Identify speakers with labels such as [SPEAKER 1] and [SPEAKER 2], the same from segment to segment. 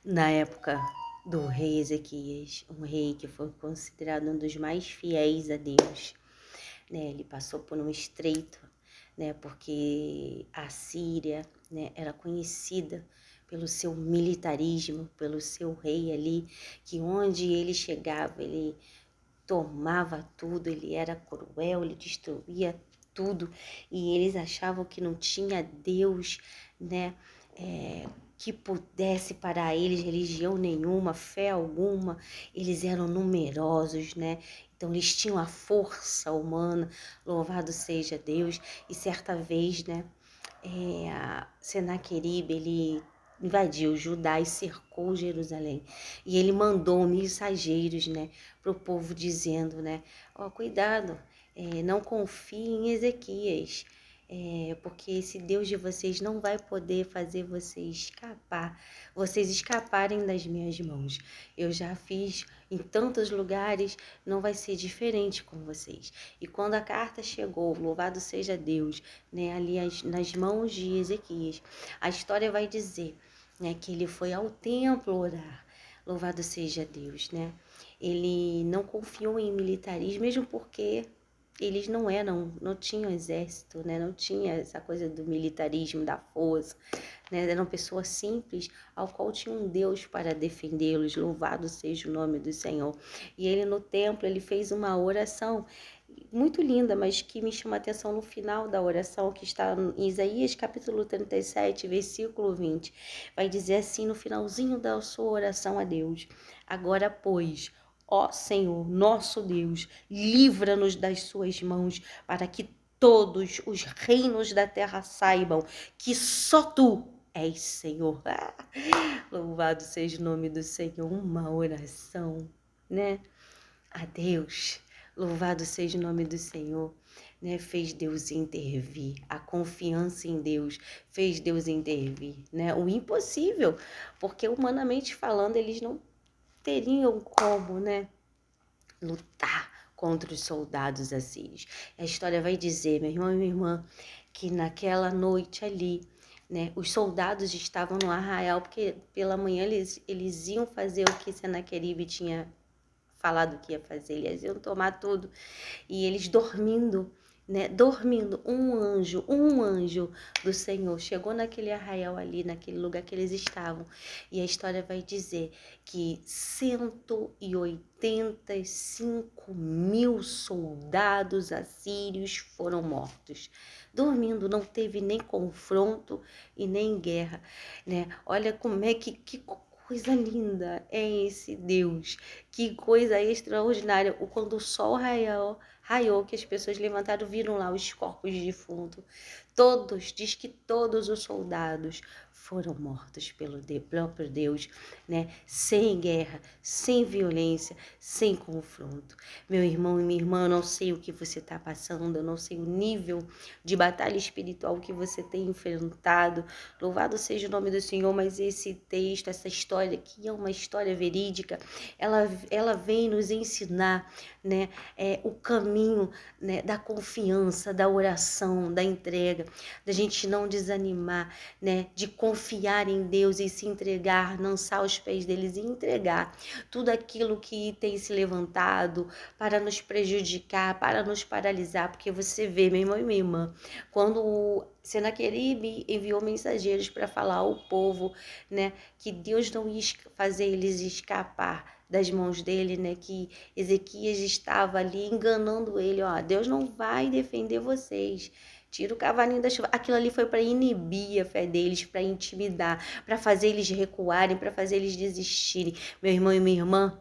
[SPEAKER 1] na época do rei Ezequias, um rei que foi considerado um dos mais fiéis a Deus, né? Ele passou por um estreito, né? Porque a Síria, né, era conhecida pelo seu militarismo, pelo seu rei ali, que onde ele chegava, ele tomava tudo, ele era cruel, ele destruía tudo, e eles achavam que não tinha Deus, né, que pudesse parar eles, religião nenhuma, fé alguma, eles eram numerosos, né, então eles tinham a força humana, louvado seja Deus, e certa vez, né, Senaqueribe, ele invadiu Judá e cercou Jerusalém. E ele mandou mensageiros, né, para o povo dizendo, né, ó, cuidado, não confie em Ezequias, porque esse Deus de vocês não vai poder fazer vocês escaparem das minhas mãos. Eu já fiz em tantos lugares, não vai ser diferente com vocês. E quando a carta chegou, louvado seja Deus, né, ali nas mãos de Ezequias, a história vai dizer, né, que ele foi ao templo orar. Louvado seja Deus, né? Ele não confiou em militarismo, mesmo porque eles não tinham exército, né? Não tinha essa coisa do militarismo, da força, né? Eram pessoas simples, ao qual tinha um Deus para defendê-los. Louvado seja o nome do Senhor. E ele no templo, ele fez uma oração muito linda, mas que me chama a atenção no final da oração, que está em Isaías capítulo 37, versículo 20. Vai dizer assim no finalzinho da sua oração a Deus: agora, pois, ó Senhor, nosso Deus, livra-nos das suas mãos, para que todos os reinos da terra saibam que só tu és Senhor. Louvado seja o nome do Senhor. Uma oração, né? A Deus. Louvado seja o nome do Senhor, né? Fez Deus intervir. A confiança em Deus fez Deus intervir, né? O impossível, porque humanamente falando, eles não teriam como, né, lutar contra os soldados assírios. A história vai dizer, meu irmão e minha irmã, que naquela noite ali, né, os soldados estavam no arraial, porque pela manhã eles iam fazer o que Senaqueribe tinha falado que ia fazer, eles iam tomar tudo, e eles dormindo, né, dormindo, um anjo do Senhor chegou naquele arraial ali, naquele lugar que eles estavam, e a história vai dizer que 185.000 soldados assírios foram mortos, dormindo, não teve nem confronto e nem guerra, né? Olha como é que coisa linda é esse Deus, que coisa extraordinária. Quando o sol raiou, que as pessoas levantaram, viram lá os corpos de defunto. Diz que todos os soldados foram mortos pelo próprio Deus, né? Sem guerra, sem violência, sem confronto. Meu irmão e minha irmã, eu não sei o que você está passando, eu não sei o nível de batalha espiritual que você tem enfrentado. Louvado seja o nome do Senhor, mas esse texto, essa história, que é uma história verídica, ela vem nos ensinar, né, o caminho, né, da confiança, da oração, da entrega, da gente não desanimar, né, de confiar em Deus e se entregar, lançar aos pés deles e entregar tudo aquilo que tem se levantado para nos prejudicar, para nos paralisar, porque você vê, meu irmão e minha irmã, quando Senaqueribe enviou mensageiros para falar ao povo, né, que Deus não ia fazer eles escapar das mãos dele, né, que Ezequias estava ali enganando ele, ó, Deus não vai defender vocês. Tira o cavalinho da chuva. Aquilo ali foi para inibir a fé deles, para intimidar, para fazer eles recuarem, para fazer eles desistirem. Meu irmão e minha irmã,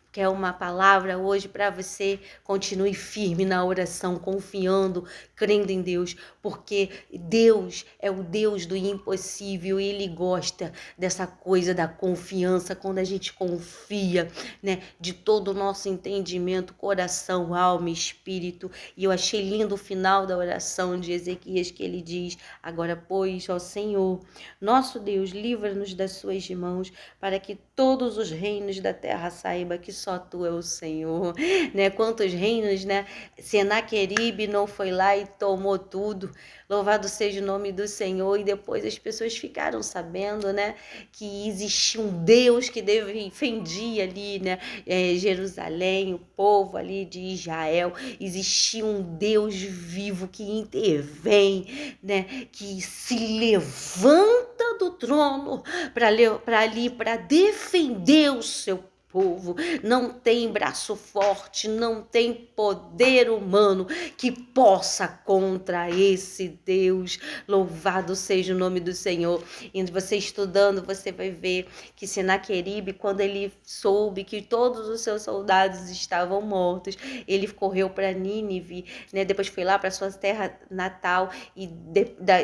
[SPEAKER 1] quer uma palavra hoje para você? Continue firme na oração, confiando, crendo em Deus, porque Deus é o Deus do impossível e Ele gosta dessa coisa da confiança, quando a gente confia, né, de todo o nosso entendimento, coração, alma, espírito. E eu achei lindo o final da oração de Ezequias, que ele diz: agora, pois, ó Senhor, nosso Deus, livra-nos das suas mãos, para que todos os reinos da terra saibam que só tu é o Senhor, né? Quantos reinos, né? Senaqueribe não foi lá e tomou tudo. Louvado seja o nome do Senhor. E depois as pessoas ficaram sabendo, né, que existia um Deus que defendia ali, né, Jerusalém, o povo ali de Israel. Existia um Deus vivo que intervém, né, que se levanta do trono para defender o seu povo. Não tem braço forte, não tem poder humano que possa contra esse Deus. Louvado seja o nome do Senhor. E você estudando, você vai ver que Senaqueribe, quando ele soube que todos os seus soldados estavam mortos, ele correu para Nínive, né? Depois foi lá para sua terra natal e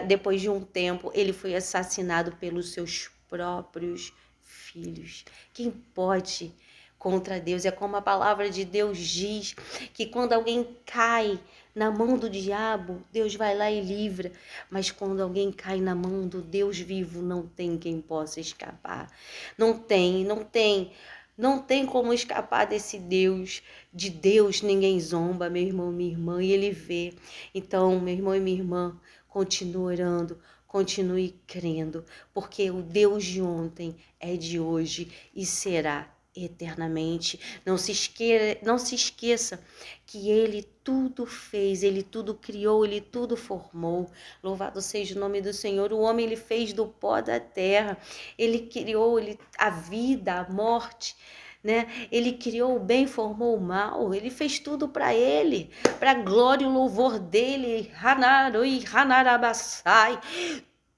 [SPEAKER 1] depois de um tempo ele foi assassinado pelos seus próprios filhos. Quem pode contra Deus? É como a palavra de Deus diz, que quando alguém cai na mão do diabo, Deus vai lá e livra. Mas quando alguém cai na mão do Deus vivo, não tem quem possa escapar. Não tem, não tem. Não tem como escapar desse Deus. De Deus ninguém zomba, meu irmão, minha irmã, e Ele vê. Então, meu irmão e minha irmã, continue orando, continue crendo, porque o Deus de ontem é de hoje e será eternamente. Não se esqueça que Ele tudo fez, Ele tudo criou, Ele tudo formou. Louvado seja o nome do Senhor. O homem Ele fez do pó da terra. Ele criou a vida, a morte, né? Ele criou o bem, formou o mal. Ele fez tudo para Ele, para a glória e o louvor dele. Hanaroi, Hanarabassai.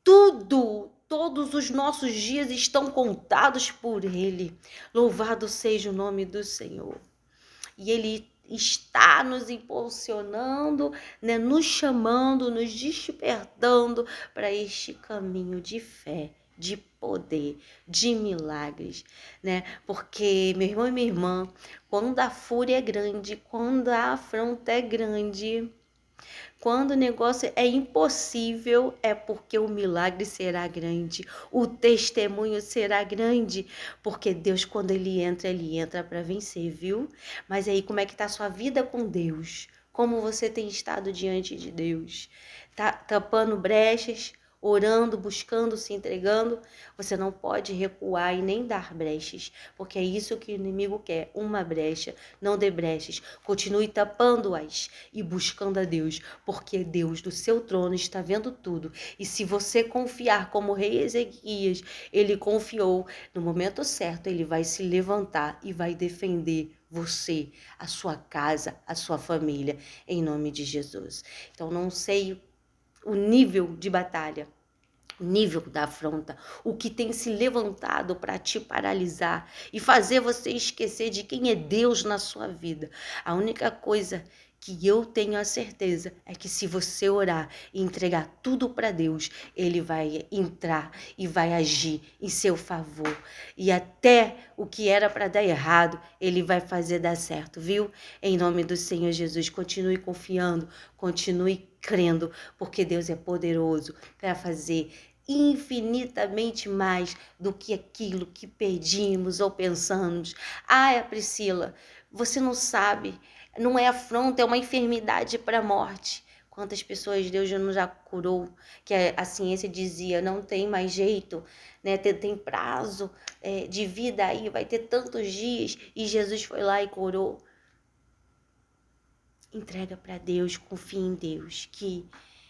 [SPEAKER 1] Tudo, todos os nossos dias estão contados por Ele. Louvado seja o nome do Senhor. E Ele está nos impulsionando, né, nos chamando, nos despertando para este caminho de fé, de poder, de milagres, né? Porque, meu irmão e minha irmã, quando a fúria é grande, quando a afronta é grande, quando o negócio é impossível, é porque o milagre será grande, o testemunho será grande, porque Deus, quando Ele entra para vencer, viu? Mas aí, como é que tá a sua vida com Deus? Como você tem estado diante de Deus? Tá tampando brechas? Orando, buscando, se entregando? Você não pode recuar e nem dar brechas, porque é isso que o inimigo quer, uma brecha. Não dê brechas, continue tapando-as e buscando a Deus, porque Deus do seu trono está vendo tudo. E se você confiar como o rei Ezequias, ele confiou, no momento certo ele vai se levantar e vai defender você, a sua casa, a sua família, em nome de Jesus. Então não sei o nível de batalha, o nível da afronta, o que tem se levantado para te paralisar e fazer você esquecer de quem é Deus na sua vida. A única coisa que eu tenho a certeza é que se você orar e entregar tudo para Deus, Ele vai entrar e vai agir em seu favor. E até o que era para dar errado, Ele vai fazer dar certo, viu? Em nome do Senhor Jesus, continue confiando, continue crendo, porque Deus é poderoso para fazer infinitamente mais do que aquilo que pedimos ou pensamos. Priscila, você não sabe, não é afronta, é uma enfermidade para a morte. Quantas pessoas Deus já curou, que a ciência dizia, não tem mais jeito, né? Tem prazo de vida aí, vai ter tantos dias, e Jesus foi lá e curou. Entrega para Deus, confia em Deus, que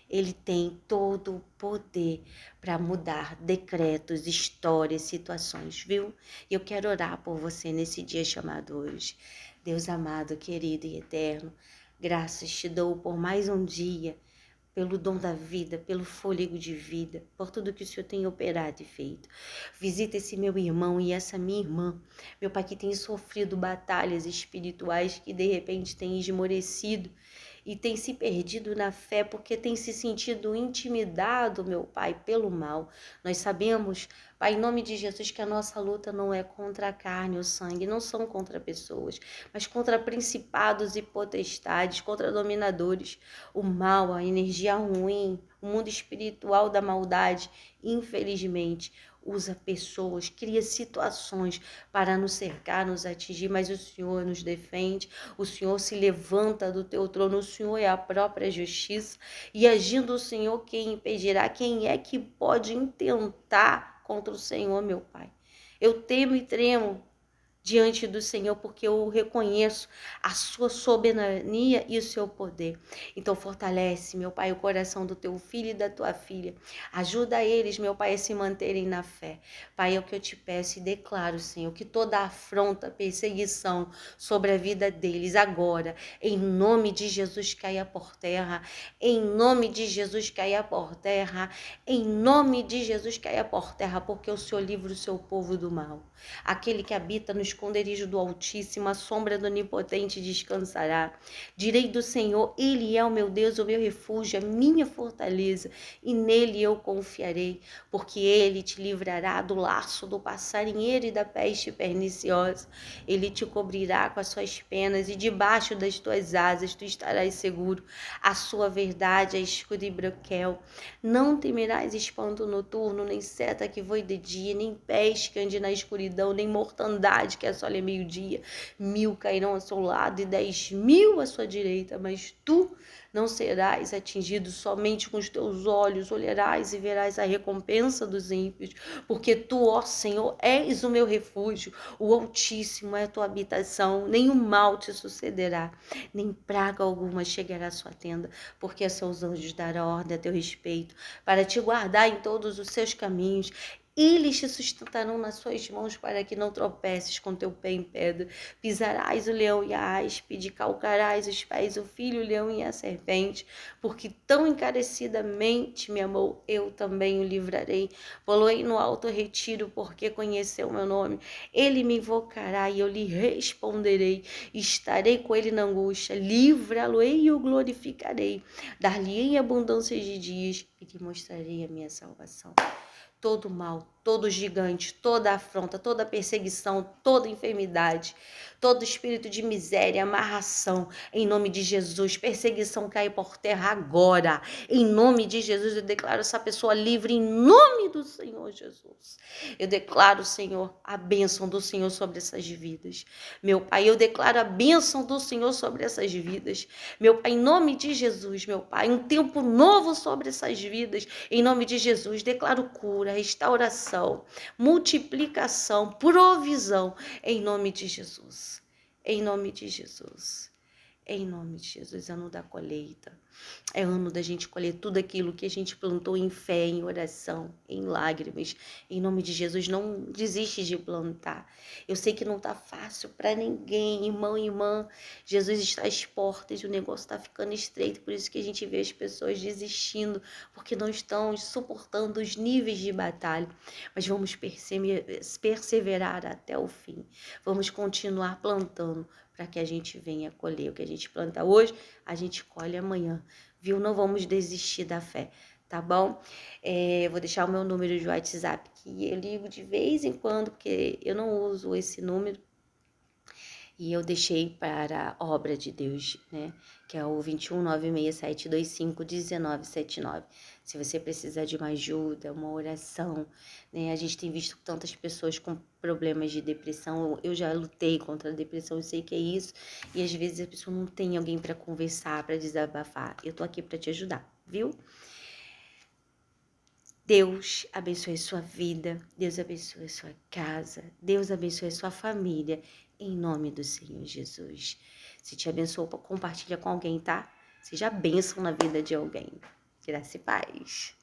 [SPEAKER 1] Ele tem todo o poder para mudar decretos, histórias, situações, viu? Eu quero orar por você nesse dia chamado hoje. Deus amado, querido e eterno, graças te dou por mais um dia, pelo dom da vida, pelo fôlego de vida, por tudo que o Senhor tem operado e feito. Visita esse meu irmão e essa minha irmã, meu Pai, que tem sofrido batalhas espirituais, que de repente tem esmorecido e tem se perdido na fé porque tem se sentido intimidado, meu Pai, pelo mal. Nós sabemos, Pai, em nome de Jesus, que a nossa luta não é contra a carne ou sangue, não são contra pessoas, mas contra principados e potestades, contra dominadores, o mal, a energia ruim, o mundo espiritual da maldade. Infelizmente, usa pessoas, cria situações para nos cercar, nos atingir, mas o Senhor nos defende, o Senhor se levanta do teu trono, o Senhor é a própria justiça, e agindo o Senhor, quem impedirá? Quem é que pode intentar contra o Senhor, meu Pai? Eu temo e tremo diante do Senhor, porque eu reconheço a sua soberania e o seu poder. Então fortalece, meu Pai, o coração do teu filho e da tua filha. Ajuda eles, meu Pai, a se manterem na fé. Pai, é o que eu te peço e declaro, Senhor, que toda afronta, perseguição sobre a vida deles agora, em nome de Jesus, caia por terra. Em nome de Jesus, caia por terra. Em nome de Jesus, caia por terra, porque o Senhor livra o seu povo do mal. Aquele que habita no esconderijo do Altíssimo, a sombra do Onipotente descansará. Direi do Senhor, Ele é o meu Deus, o meu refúgio, a minha fortaleza, e nele eu confiarei, porque Ele te livrará do laço do passarinheiro e da peste perniciosa. Ele te cobrirá com as suas penas, e debaixo das tuas asas tu estarás seguro. A sua verdade é escudo e broquel. Não temerás espanto noturno, nem seta que voe de dia, nem peste que ande na escuridão, nem mortandade que assole meio-dia. 1000 cairão ao seu lado e 10.000 à sua direita, mas tu não serás atingido. Somente com os teus olhos olharás e verás a recompensa dos ímpios, porque tu, ó Senhor, és o meu refúgio, o Altíssimo é a tua habitação, nenhum mal te sucederá, nem praga alguma chegará à sua tenda, porque a seus anjos dará ordem a teu respeito, para te guardar em todos os seus caminhos. Eles te sustentarão nas suas mãos, para que não tropeces com teu pé em pedra. Pisarás o leão e a áspide, calcarás os pés, o filho, o leão e a serpente. Porque tão encarecidamente me amou, eu também o livrarei. Poloei no alto retiro, porque conheceu o meu nome. Ele me invocará e eu lhe responderei. Estarei com ele na angústia, livrá-lo-ei e o glorificarei. Dar-lhe-ei abundância de dias e lhe mostrarei a minha salvação. Todo mal, todo gigante, toda afronta, toda perseguição, toda enfermidade, todo espírito de miséria, amarração, em nome de Jesus, perseguição cai por terra agora. Em nome de Jesus, eu declaro essa pessoa livre em nome do Senhor Jesus. Eu declaro, Senhor, a bênção do Senhor sobre essas vidas. Meu Pai, eu declaro a bênção do Senhor sobre essas vidas. Meu Pai, em nome de Jesus, meu Pai, um tempo novo sobre essas vidas. Em nome de Jesus, declaro cura, restauração, multiplicação, provisão, em nome de Jesus. Em nome de Jesus. Em nome de Jesus, ano da colheita. É ano da gente colher tudo aquilo que a gente plantou em fé, em oração, em lágrimas. Em nome de Jesus, não desiste de plantar. Eu sei que não tá fácil para ninguém, irmão e irmã. Jesus está às portas, o negócio está ficando estreito, por isso que a gente vê as pessoas desistindo, porque não estão suportando os níveis de batalha. Mas vamos perseverar até o fim. Vamos continuar plantando para que a gente venha colher. O que a gente planta hoje, a gente colhe amanhã. Viu? Não vamos desistir da fé, tá bom? Vou deixar o meu número de WhatsApp, que eu ligo de vez em quando, porque eu não uso esse número. E eu deixei para a obra de Deus, né? Que é o 21967251979. Se você precisar de uma ajuda, uma oração, né? A gente tem visto tantas pessoas com problemas de depressão. Eu já lutei contra a depressão, eu sei que é isso. E às vezes a pessoa não tem alguém para conversar, para desabafar. Eu tô aqui para te ajudar, viu? Deus abençoe sua vida, Deus abençoe sua casa, Deus abençoe sua família, em nome do Senhor Jesus. Se te abençoou, compartilha com alguém, tá? Seja bênção na vida de alguém. Graça e paz.